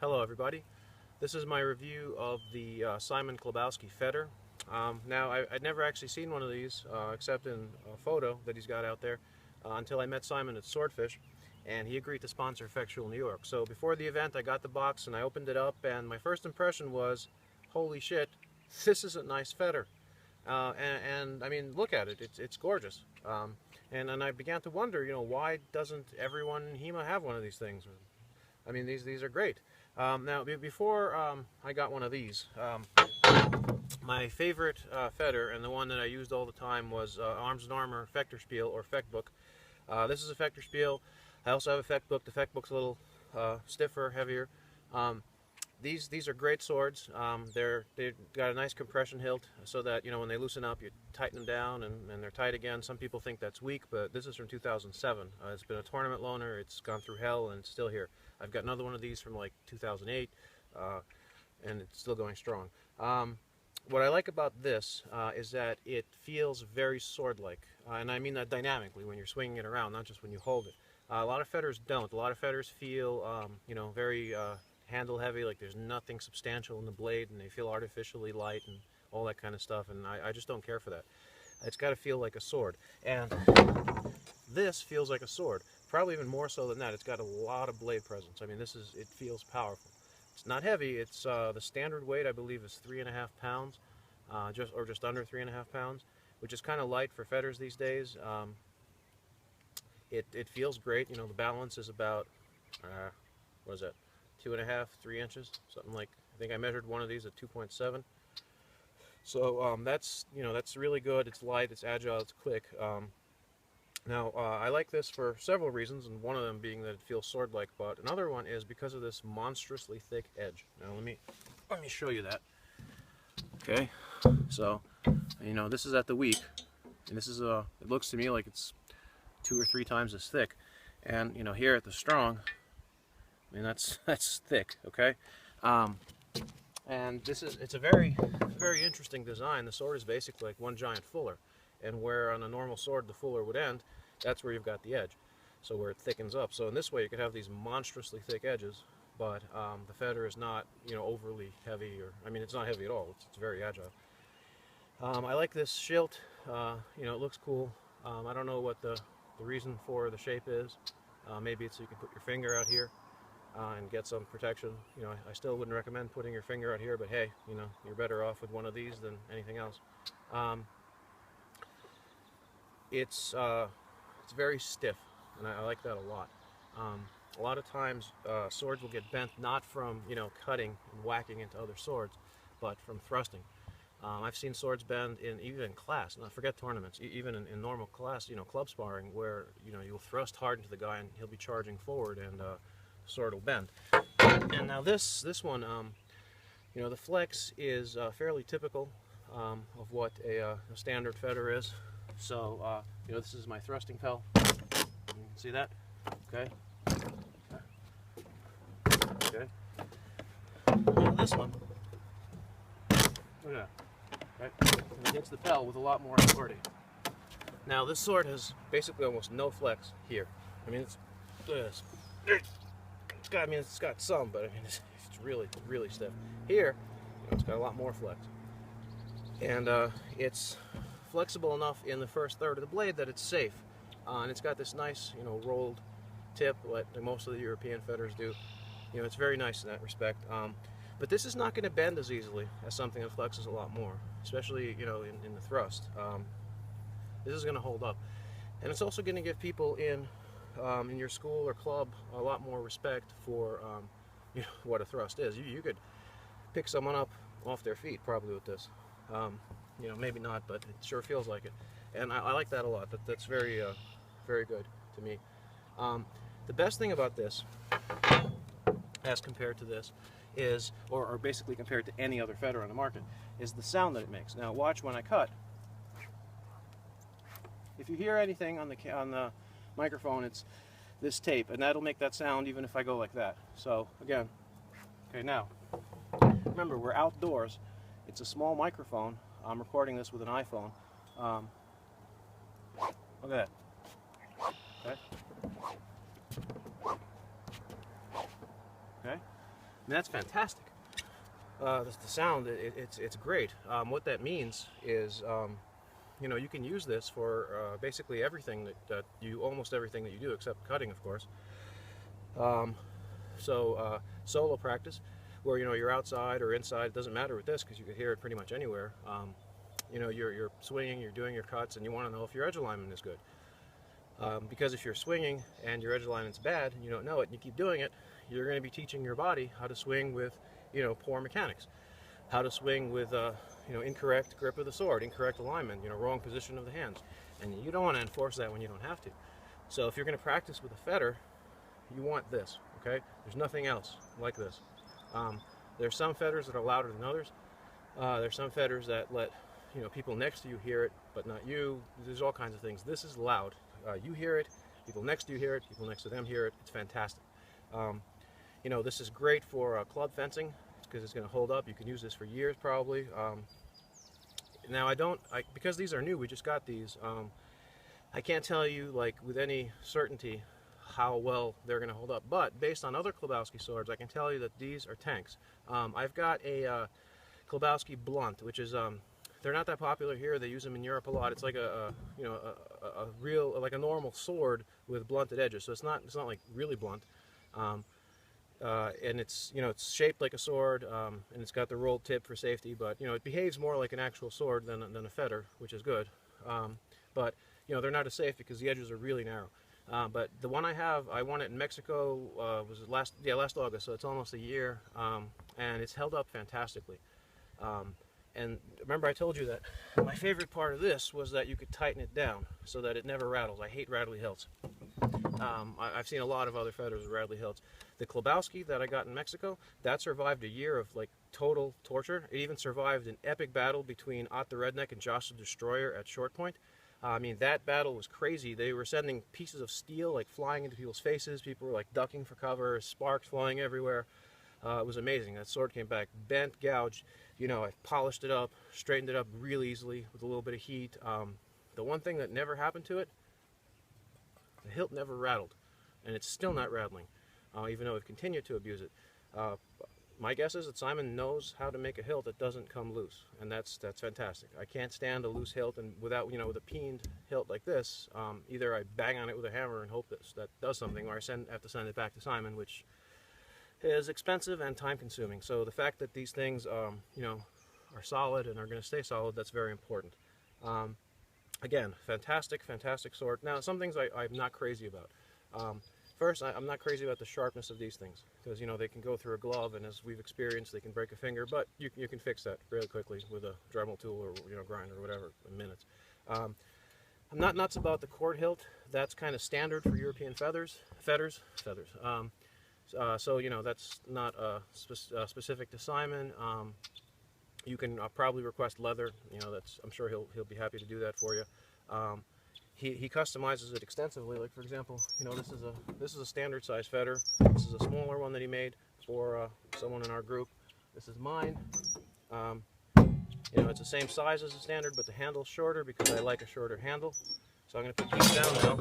Hello everybody. This is my review of the Szymon Chlebowski Feder. Now I'd never actually seen one of these except in a photo that he's got out there until I met Szymon at Swordfish, and he agreed to sponsor Effectual New York. So before the event I got the box and I opened it up, and my first impression was, holy shit, this is a nice Feder. And I mean, look at it, it's gorgeous. And I began to wonder, why doesn't everyone in HEMA have one of these things? I mean, these are great. Now, before I got one of these, my favorite Feder, and the one that I used all the time, was Arms & Armor Fechterspiel or Fechtbook. This is a Fechterspiel. I also have a Fechtbook. The Fechtbook's a little stiffer, heavier. These are great swords. They've got a nice compression hilt so that, when they loosen up, you tighten them down and they're tight again. Some people think that's weak, but this is from 2007. It's been a tournament loaner. It's gone through hell and it's still here. I've got another one of these from like 2008, and it's still going strong. What I like about this is that it feels very sword-like, and I mean that dynamically when you're swinging it around, not just when you hold it. A lot of Feders don't. A lot of Feders feel, very handle heavy, like there's nothing substantial in the blade, and they feel artificially light and all that kind of stuff, and I just don't care for that. It's got to feel like a sword, and this feels like a sword, probably even more so than that. It's got a lot of blade presence. I mean, it feels powerful. It's not heavy. It's the standard weight, I believe, is 3.5 pounds, just under 3.5 pounds, which is kind of light for Feders these days. It feels great. The balance is about what is that, 2.5, 3 inches, something like. I think I measured one of these at 2.7. So that's really good. It's light, it's agile, it's quick. Now I like this for several reasons, and one of them being that it feels sword-like. But another one is because of this monstrously thick edge. Now let me show you that. Okay, so this is at the weak, and this is it looks to me like it's 2 or 3 times as thick, and here at the strong, I mean that's thick. Okay. And it's a very interesting design. The sword is basically like one giant fuller, and where on a normal sword the fuller would end, that's where you've got the edge, so where it thickens up. So in this way you could have these monstrously thick edges, but the Feder is not overly heavy, or I mean it's not heavy at all. It's very agile. I like this schilt. It looks cool. I don't know what the reason for the shape is. Maybe it's so you can put your finger out here and get some protection. I still wouldn't recommend putting your finger out here, but hey, you're better off with one of these than anything else. It's very stiff, and I like that a lot. A lot of times swords will get bent not from cutting and whacking into other swords, but from thrusting. I've seen swords bend even in class, not forget tournaments, even in normal class, club sparring, where you'll thrust hard into the guy and he'll be charging forward, and the sword will bend. And now this one, the flex is fairly typical of what a standard Feder is. So this is my thrusting fel. You can see that. Okay. Okay. Now this one, look at that. Right? And it hits the pel with a lot more authority. Now this sword has basically almost no flex here. I mean, it's got some, but I mean it's really stiff. Here, it's got a lot more flex, and it's flexible enough in the first third of the blade that it's safe, and it's got this nice rolled tip like most of the European Feders do. It's very nice in that respect. But this is not going to bend as easily as something that flexes a lot more, especially in the thrust. This is going to hold up, and it's also going to give people in your school or club a lot more respect for what a thrust is. You could pick someone up off their feet probably with this. Maybe not, but it sure feels like it, and I like that a lot. That's very good to me. The best thing about this, as compared to this, is, or basically compared to any other Feder on the market, is the sound that it makes. Now watch when I cut. If you hear anything on the microphone, it's this tape, and that'll make that sound even if I go like that. So again, okay, now remember, we're outdoors. It's a small microphone. I'm recording this with an iPhone. Look at that. Okay. Okay. mean, that's fantastic. The sound, it's great. What that means is, you know, you can use this for basically everything almost everything that you do, except cutting, of course. Solo practice, where, you know, you're outside or inside, it doesn't matter with this because you can hear it pretty much anywhere. You know, you're swinging, you're doing your cuts, and you want to know if your edge alignment is good. Because if you're swinging and your edge alignment's bad and you don't know it and you keep doing it, you're going to be teaching your body how to swing with, you know, poor mechanics, how to swing with, you know, incorrect grip of the sword, incorrect alignment, you know, wrong position of the hands, and you don't want to enforce that when you don't have to. So if you're going to practice with a Feder, you want this, okay? There's nothing else like this. There's some Feders that are louder than others. There's some Feders that let, you know, people next to you hear it, but not you. There's all kinds of things. This is loud. You hear it, people next to you hear it, people next to them hear it. It's fantastic. You know, this is great for club fencing because it's going to hold up. You can use this for years probably. Now because these are new, we just got these. I can't tell you like with any certainty how well they're going to hold up, but based on other Chlebowski swords, I can tell you that these are tanks. I've got a Chlebowski blunt, which is they're not that popular here. They use them in Europe a lot. It's like a real, like a normal sword with blunted edges. So it's not like really blunt. And it's, you know, it's shaped like a sword, and it's got the rolled tip for safety. But, you know, it behaves more like an actual sword than a Feder, which is good. But, you know, they're not as safe because the edges are really narrow. But the one I have, I won it in Mexico. Was it last August? So it's almost a year, and it's held up fantastically. And remember I told you that my favorite part of this was that you could tighten it down so that it never rattles. I hate rattly hilts. I've seen a lot of other Feders with rattly hilts. The Chlebowski that I got in Mexico, that survived a year of like total torture. It even survived an epic battle between Ott the Redneck and Josh the Destroyer at Short Point. I mean, that battle was crazy. They were sending pieces of steel like flying into people's faces. People were like ducking for cover, sparks flying everywhere. It was amazing. That sword came back bent, gouged. You know, I polished it up, straightened it up real easily with a little bit of heat. The one thing that never happened to it, the hilt never rattled, and it's still not rattling, even though we've continued to abuse it. My guess is that Szymon knows how to make a hilt that doesn't come loose, and that's fantastic. I can't stand a loose hilt, and without, you know, with a peened hilt like this, either I bang on it with a hammer and hope that does something, or I have to send it back to Szymon, which is expensive and time-consuming. So the fact that these things, you know, are solid and are going to stay solid, that's very important. Again, fantastic sword. Now, some things I'm not crazy about. First, I'm not crazy about the sharpness of these things because, you know, they can go through a glove, and as we've experienced, they can break a finger. But you can fix that really quickly with a Dremel tool or, you know, grinder or whatever in minutes. I'm not nuts about the cord hilt. That's kind of standard for European Feders. So, you know, that's not specific to Szymon. You can probably request leather. You know, I'm sure he'll be happy to do that for you. He customizes it extensively. Like, for example, you know, this is a standard size Feder. This is a smaller one that he made for someone in our group. This is mine. You know, it's the same size as the standard, but the handle's shorter because I like a shorter handle. So I'm going to put these down now.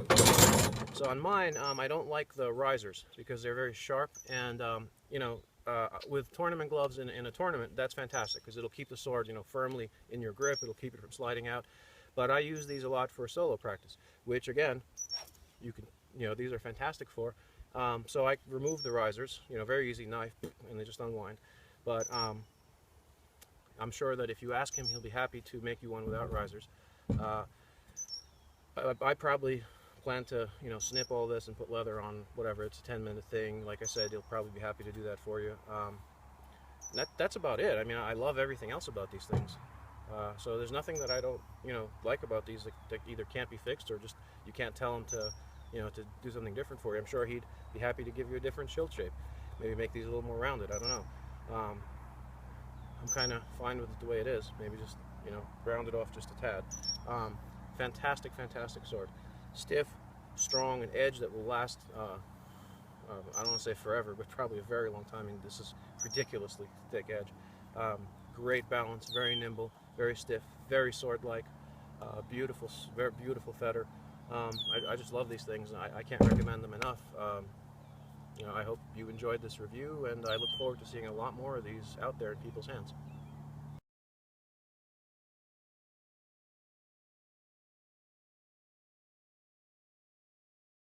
So on mine, I don't like the risers because they're very sharp, and you know, with tournament gloves in a tournament, that's fantastic because it'll keep the sword, you know, firmly in your grip. It'll keep it from sliding out. But I use these a lot for solo practice, which again, you know, these are fantastic for. So I remove the risers, you know, very easy knife, and they just unwind. But I'm sure that if you ask him, he'll be happy to make you one without risers. I probably plan to, you know, snip all this and put leather on whatever. It's a 10-minute thing. Like I said, he'll probably be happy to do that for you. That's about it. I mean, I love everything else about these things. So there's nothing that I don't, you know, like about these that either can't be fixed or just you can't tell him to, you know, to do something different for you. I'm sure he'd be happy to give you a different shield shape. Maybe make these a little more rounded. I don't know. I'm kind of fine with it the way it is. Maybe just, you know, round it off just a tad. Fantastic sword. Stiff, strong, an edge that will last, I don't want to say forever, but probably a very long time. I mean, this is ridiculously thick edge. Great balance, very nimble, very stiff, very sword-like, beautiful, very beautiful Feder. I just love these things. I can't recommend them enough. I hope you enjoyed this review, and I look forward to seeing a lot more of these out there in people's hands.